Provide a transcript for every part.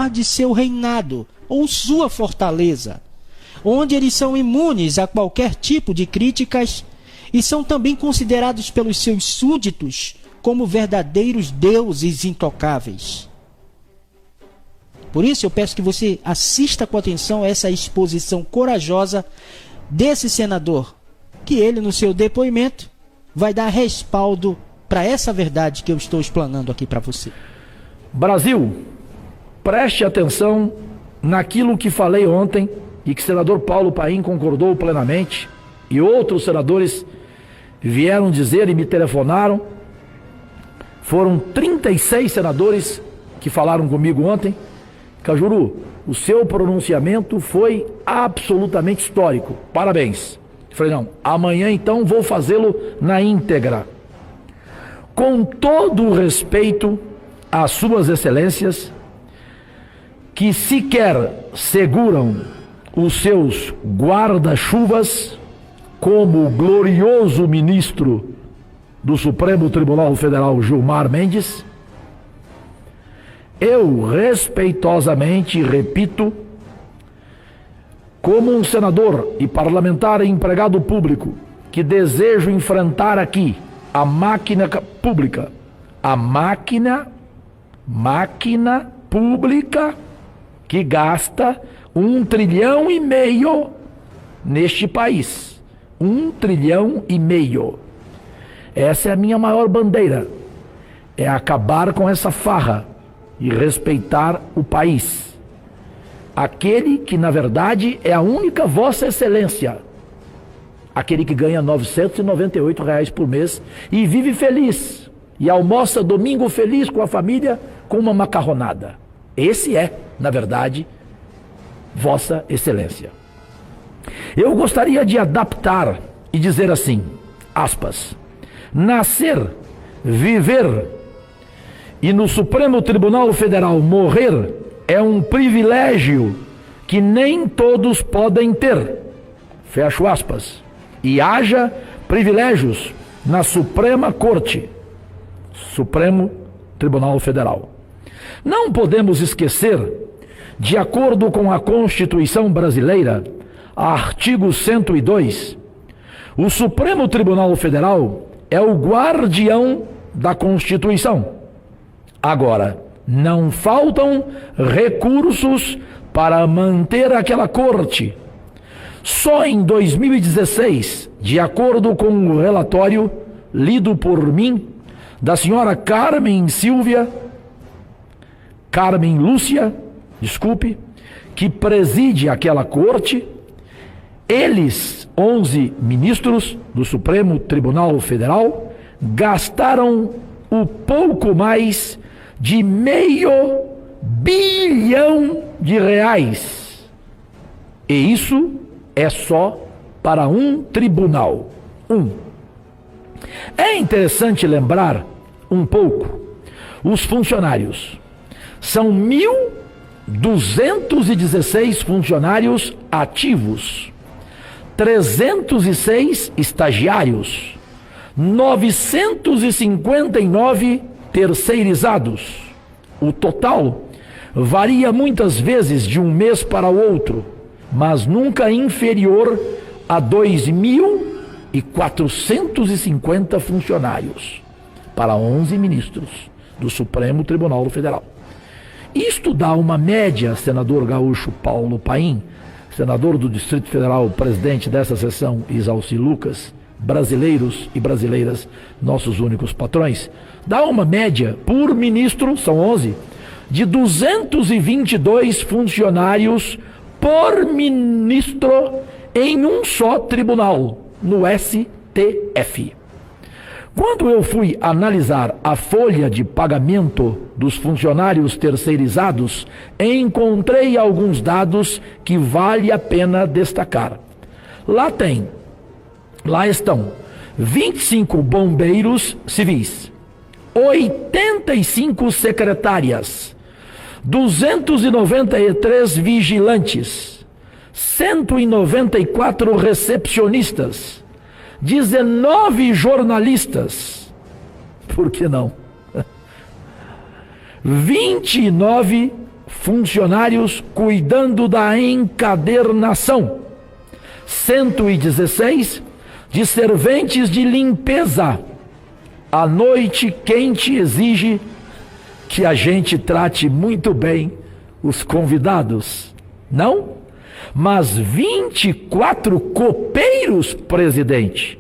de seu reinado ou sua fortaleza, onde eles são imunes a qualquer tipo de críticas e são também considerados pelos seus súditos como verdadeiros deuses intocáveis. Por isso eu peço que você assista com atenção a essa exposição corajosa desse senador, que ele no seu depoimento vai dar respaldo para essa verdade que eu estou explanando aqui para você. Brasil, preste atenção naquilo que falei ontem e que o senador Paulo Paim concordou plenamente e outros senadores vieram dizer e me telefonaram. Foram 36 senadores que falaram comigo ontem. Cajuru, o seu pronunciamento foi absolutamente histórico. Parabéns. Eu falei, não, amanhã então vou fazê-lo na íntegra. Com todo o respeito às suas excelências, que sequer seguram os seus guarda-chuvas, como o glorioso ministro do Supremo Tribunal Federal, Gilmar Mendes, eu respeitosamente repito, como um senador e parlamentar e empregado público, que desejo enfrentar aqui a máquina pública, a máquina pública que gasta 1,5 trilhão neste país. 1,5 trilhão. Essa é a minha maior bandeira. É acabar com essa farra e respeitar o país. Aquele que, na verdade, é a única Vossa Excelência. Aquele que ganha R$ 998 por mês e vive feliz. E almoça domingo feliz com a família com uma macarronada. Esse é, na verdade, Vossa Excelência. Eu gostaria de adaptar e dizer assim, aspas, nascer, viver e no Supremo Tribunal Federal morrer é um privilégio que nem todos podem ter. Fecho aspas. E haja privilégios na Suprema Corte, Supremo Tribunal Federal. Não podemos esquecer, de acordo com a Constituição Brasileira, artigo 102, o Supremo Tribunal Federal é o guardião da Constituição. Agora, não faltam recursos para manter aquela corte. Só em 2016, de acordo com o relatório lido por mim, da senhora Carmen Lúcia, que preside aquela corte, eles, 11 ministros do Supremo Tribunal Federal, gastaram o pouco mais de R$500 bilhão. E isso é só para um tribunal. É interessante lembrar um pouco os funcionários. São 1.216 funcionários ativos, 306 estagiários, 959 terceirizados. O total varia muitas vezes de um mês para o outro, mas nunca inferior a 2.450 funcionários para 11 ministros do Supremo Tribunal Federal. Isto dá uma média, senador gaúcho Paulo Paim, senador do Distrito Federal, presidente dessa sessão, Isalci Lucas, brasileiros e brasileiras, nossos únicos patrões, dá uma média por ministro, são 11, de 222 funcionários por ministro em um só tribunal, no STF. Quando eu fui analisar a folha de pagamento dos funcionários terceirizados, encontrei alguns dados que vale a pena destacar. Lá estão 25 bombeiros civis, 85 secretárias, 293 vigilantes, 194 recepcionistas, 19 jornalistas, por que não? 29 funcionários cuidando da encadernação. 116 de serventes de limpeza. A noite quente exige que a gente trate muito bem os convidados. Não? Mas 24 copeiros, presidente.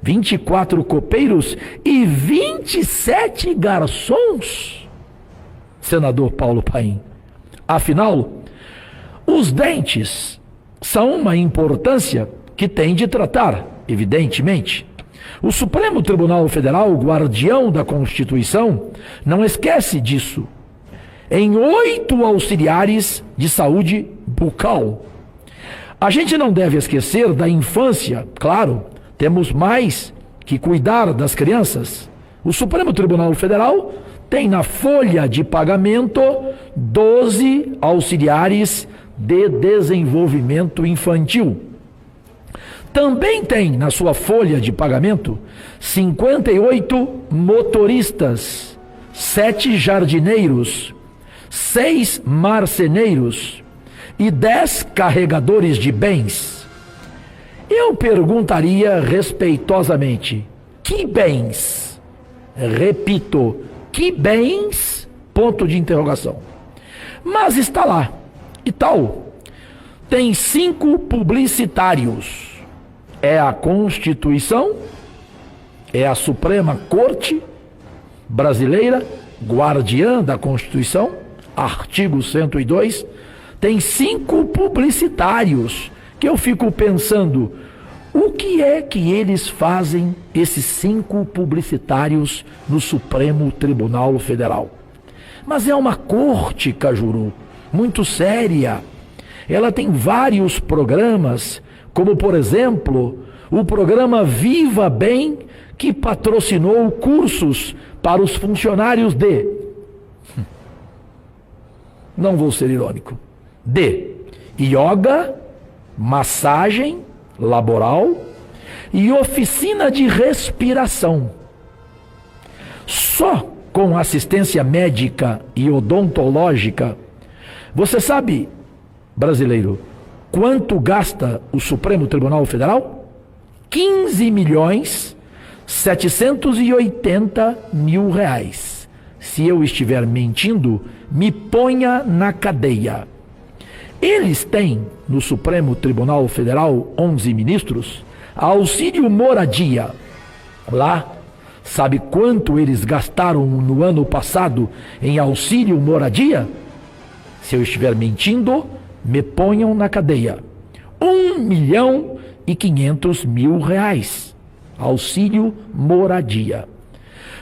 24 copeiros e 27 garçons, senador Paulo Paim. Afinal, os dentes são uma importância que tem de tratar, evidentemente. O Supremo Tribunal Federal, guardião da Constituição, não esquece disso. Em 8 auxiliares de saúde bucal. A gente não deve esquecer da infância, claro, temos mais que cuidar das crianças. O Supremo Tribunal Federal tem na folha de pagamento 12 auxiliares de desenvolvimento infantil. Também tem na sua folha de pagamento 58 motoristas, 7 jardineiros, 6 marceneiros e 10 carregadores de bens. Eu perguntaria respeitosamente: que bens? Repito, que bens? Ponto de interrogação. Mas está lá. E tal. Tem 5 publicitários. É a Constituição, é a Suprema Corte Brasileira, guardiã da Constituição, artigo 102, tem 5 publicitários, que eu fico pensando, o que é que eles fazem, esses 5 publicitários, no Supremo Tribunal Federal? Mas é uma corte, Cajuru, muito séria. Ela tem vários programas, como, por exemplo, o programa Viva Bem, que patrocinou cursos para os funcionários não vou ser irônico, de yoga, massagem laboral e oficina de respiração. Só com assistência médica e odontológica, você sabe, brasileiro, quanto gasta o Supremo Tribunal Federal? 15.780.000 reais. Se eu estiver mentindo, me ponha na cadeia. Eles têm, no Supremo Tribunal Federal, 11 ministros, auxílio moradia. Lá, sabe quanto eles gastaram no ano passado em auxílio moradia? Se eu estiver mentindo, me ponham na cadeia. 1.500.000 reais. Auxílio moradia.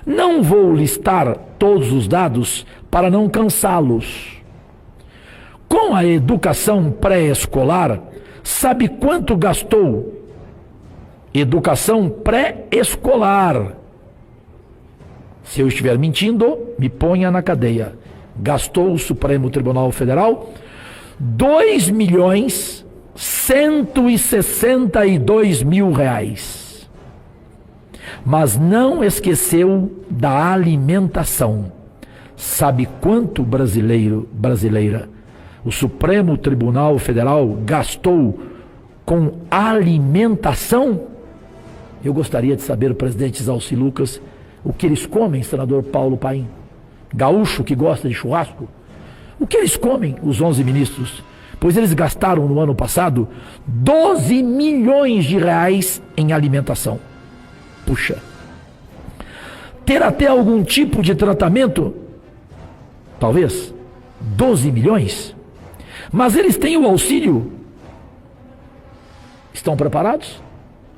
Não vou listar todos os dados para não cansá-los. Com a educação pré-escolar, sabe quanto gastou? Educação pré-escolar. Se eu estiver mentindo, me ponha na cadeia. Gastou o Supremo Tribunal Federal 2.162.000 reais. Mas não esqueceu da alimentação. Sabe quanto, brasileira, o Supremo Tribunal Federal gastou com alimentação? Eu gostaria de saber, presidente Zalci Lucas, o que eles comem, senador Paulo Paim? Gaúcho que gosta de churrasco? O que eles comem, os 11 ministros? Pois eles gastaram no ano passado 12 milhões de reais em alimentação. Puxa. Ter até algum tipo de tratamento? Talvez. 12 milhões? Mas eles têm o auxílio. Estão preparados?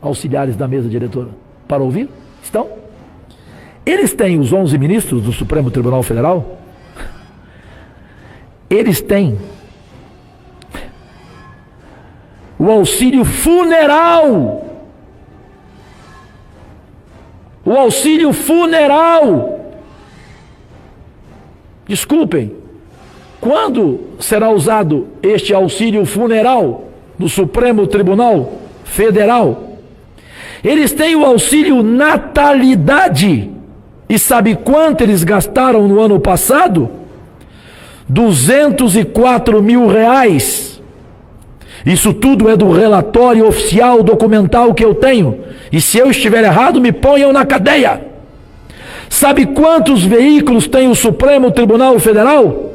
Auxiliares da mesa diretora, para ouvir? Estão? Eles têm, os 11 ministros do Supremo Tribunal Federal, eles têm o auxílio funeral. O auxílio funeral. Desculpem, quando será usado este auxílio funeral no Supremo Tribunal Federal? Eles têm o auxílio natalidade. E sabe quanto eles gastaram no ano passado? 204 mil reais. Isso tudo é do relatório oficial documental que eu tenho. E se eu estiver errado, me ponham na cadeia. Sabe quantos veículos tem o Supremo Tribunal Federal?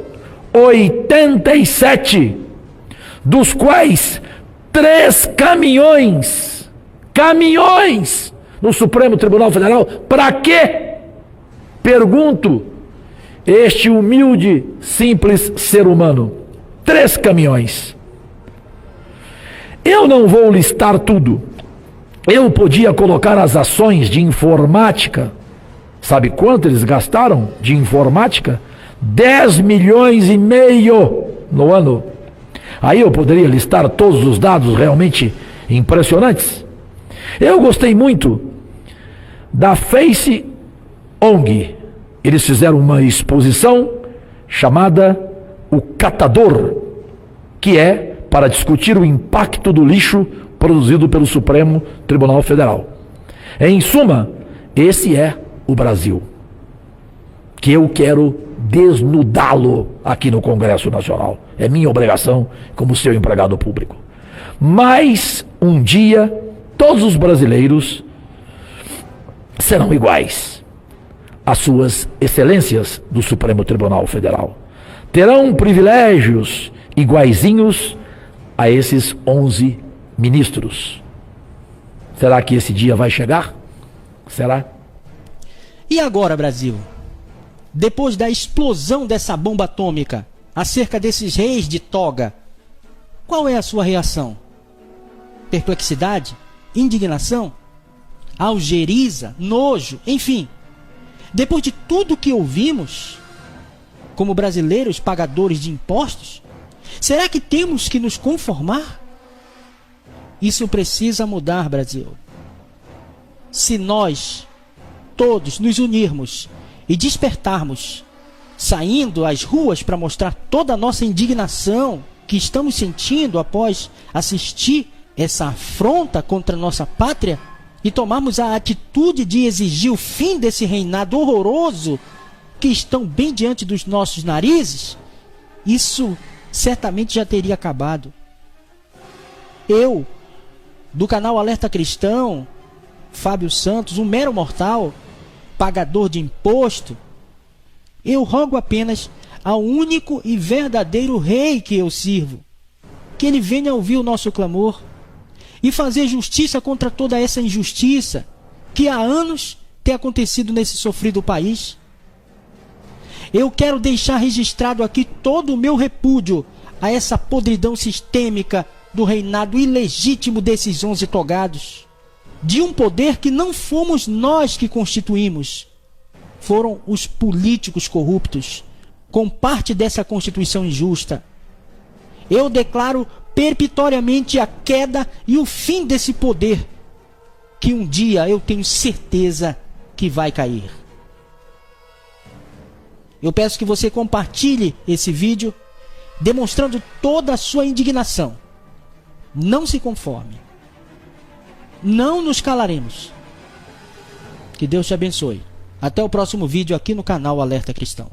87. Dos quais 3 caminhões. Caminhões no Supremo Tribunal Federal. Para quê? Pergunto. Este humilde, simples ser humano. 3 caminhões. Eu não vou listar tudo. Eu podia colocar as ações de informática. Sabe quanto eles gastaram de informática? 10 milhões e meio no ano. Aí eu poderia listar todos os dados realmente impressionantes. Eu gostei muito da Face ONG. Eles fizeram uma exposição chamada O Catador, que é para discutir o impacto do lixo produzido pelo Supremo Tribunal Federal. Em suma, esse é o Brasil, que eu quero desnudá-lo aqui no Congresso Nacional. É minha obrigação como seu empregado público. Mas um dia todos os brasileiros serão iguais às suas excelências do Supremo Tribunal Federal. Terão privilégios iguaizinhos a esses 11 ministros. Será que esse dia vai chegar? Será? E agora, Brasil? Depois da explosão dessa bomba atômica acerca desses reis de toga, qual é a sua reação? Perplexidade? Indignação? Algeriza? Nojo? Enfim, depois de tudo que ouvimos, como brasileiros pagadores de impostos, será que temos que nos conformar? Isso precisa mudar, Brasil. Se nós todos nos unirmos e despertarmos, saindo às ruas para mostrar toda a nossa indignação que estamos sentindo após assistir essa afronta contra a nossa pátria, e tomarmos a atitude de exigir o fim desse reinado horroroso que estão bem diante dos nossos narizes, isso certamente já teria acabado. Eu, do canal Alerta Cristão, Fábio Santos, um mero mortal, pagador de imposto, eu rogo apenas ao único e verdadeiro rei que eu sirvo, que ele venha ouvir o nosso clamor e fazer justiça contra toda essa injustiça que há anos tem acontecido nesse sofrido país. Eu quero deixar registrado aqui todo o meu repúdio a essa podridão sistêmica do reinado ilegítimo desses 11 togados, de um poder que não fomos nós que constituímos, foram os políticos corruptos, com parte dessa Constituição injusta. Eu declaro perpetuamente a queda e o fim desse poder, que um dia eu tenho certeza que vai cair. Eu peço que você compartilhe esse vídeo, demonstrando toda a sua indignação. Não se conforme. Não nos calaremos. Que Deus te abençoe. Até o próximo vídeo aqui no canal Alerta Cristão.